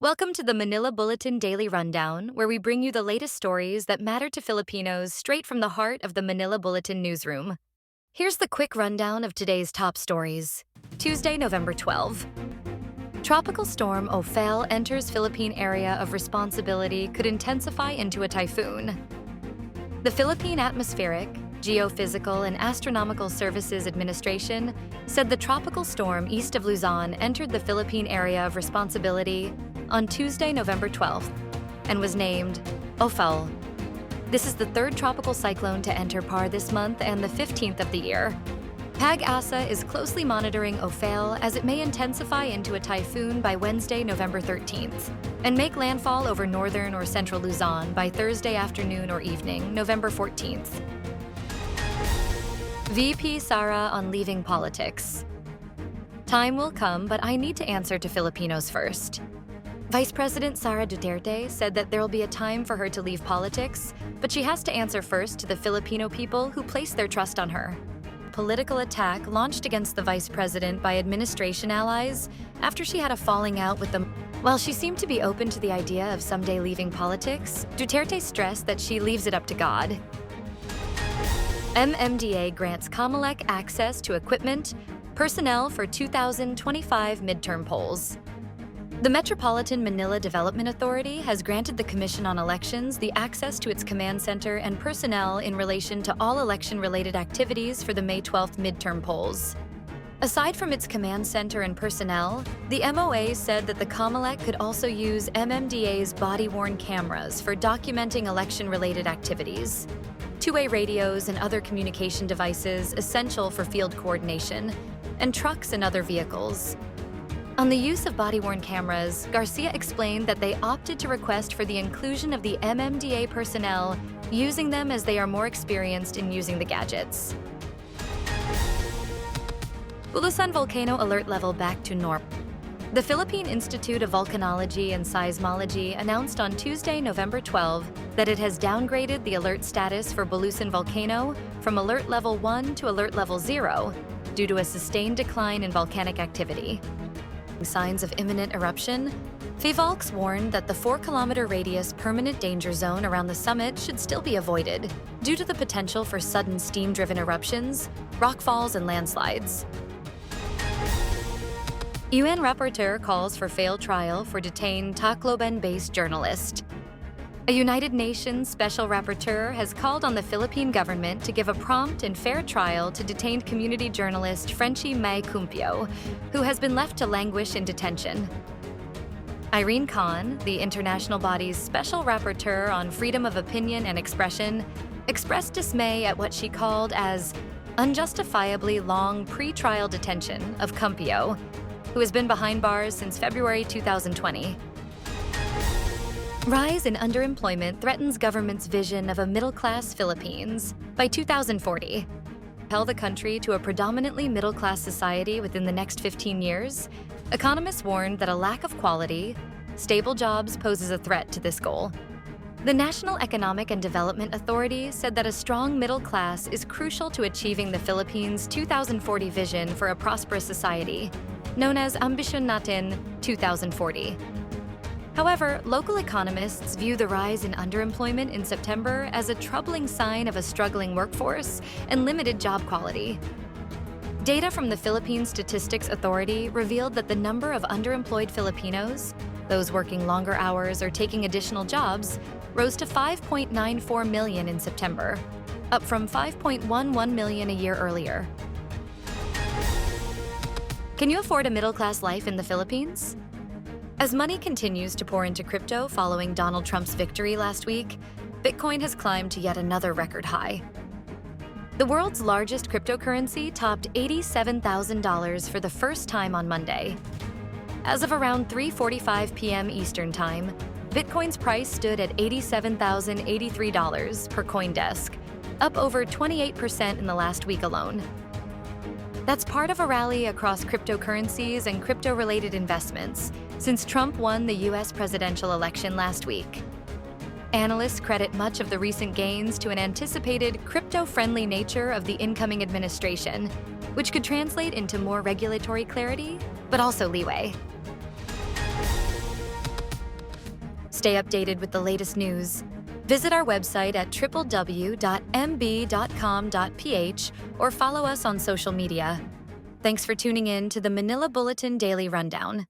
Welcome to the Manila Bulletin Daily Rundown, where we bring you the latest stories that matter to Filipinos straight from the heart of the Manila Bulletin newsroom. Here's the quick rundown of today's top stories. Tuesday, November 12. Tropical storm Ofel enters Philippine area of responsibility could intensify into a typhoon. The Philippine Atmospheric, Geophysical and Astronomical Services Administration said the tropical storm east of Luzon entered the Philippine area of responsibility on Tuesday, November 12th, and was named Ofel. This is the third tropical cyclone to enter PAR this month and the 15th of the year. PAG-ASA is closely monitoring Ofel as it may intensify into a typhoon by Wednesday, November 13th, and make landfall over northern or central Luzon by Thursday afternoon or evening, November 14th. VP Sara on leaving politics. Time will come, but I need to answer to Filipinos first. Vice President Sara Duterte said that there will be a time for her to leave politics, but she has to answer first to the Filipino people who place their trust on her. Political attack launched against the vice president by administration allies after she had a falling out with them. While she seemed to be open to the idea of someday leaving politics, Duterte stressed that she leaves it up to God. MMDA grants COMELEC access to equipment, personnel for 2025 midterm polls. The Metropolitan Manila Development Authority has granted the Commission on Elections the access to its command center and personnel in relation to all election-related activities for the May 12th midterm polls. Aside from its command center and personnel, the MOA said that the COMELEC could also use MMDA's body-worn cameras for documenting election-related activities, two-way radios and other communication devices essential for field coordination, and trucks and other vehicles. On the use of body-worn cameras, Garcia explained that they opted to request for the inclusion of the MMDA personnel using them as they are more experienced in using the gadgets. Bulusan Volcano alert level back to normal. The Philippine Institute of Volcanology and Seismology announced on Tuesday, November 12, that it has downgraded the alert status for Bulusan Volcano from alert level 1 to alert level 0 due to a sustained decline in volcanic activity. Signs of imminent eruption, FEVOLCS warned that the 4-kilometer radius permanent danger zone around the summit should still be avoided due to the potential for sudden steam-driven eruptions, rockfalls, and landslides. UN rapporteur calls for failed trial for detained Tacloban-based journalist. A United Nations special rapporteur has called on the Philippine government to give a prompt and fair trial to detained community journalist Frenchie May Cumpio, who has been left to languish in detention. Irene Khan, the international body's special rapporteur on freedom of opinion and expression, expressed dismay at what she called as unjustifiably long pre-trial detention of Cumpio, who has been behind bars since February 2020. Rise in underemployment threatens government's vision of a middle-class Philippines by 2040. Propel the country to a predominantly middle-class society within the next 15 years, economists warned that a lack of quality, stable jobs poses a threat to this goal. The National Economic and Development Authority said that a strong middle class is crucial to achieving the Philippines' 2040 vision for a prosperous society, known as Ambisyon Natin 2040. However, local economists view the rise in underemployment in September as a troubling sign of a struggling workforce and limited job quality. Data from the Philippine Statistics Authority revealed that the number of underemployed Filipinos, those working longer hours or taking additional jobs, rose to 5.94 million in September, up from 5.11 million a year earlier. Can you afford a middle-class life in the Philippines? As money continues to pour into crypto following Donald Trump's victory last week, Bitcoin has climbed to yet another record high. The world's largest cryptocurrency topped $87,000 for the first time on Monday. As of around 3:45 p.m. Eastern Time, Bitcoin's price stood at $87,083 per CoinDesk, up over 28% in the last week alone. That's part of a rally across cryptocurrencies and crypto-related investments since Trump won the U.S. presidential election last week. Analysts credit much of the recent gains to an anticipated crypto-friendly nature of the incoming administration, which could translate into more regulatory clarity, but also leeway. Stay updated with the latest news. Visit our website at www.mb.com.ph or follow us on social media. Thanks for tuning in to the Manila Bulletin Daily Rundown.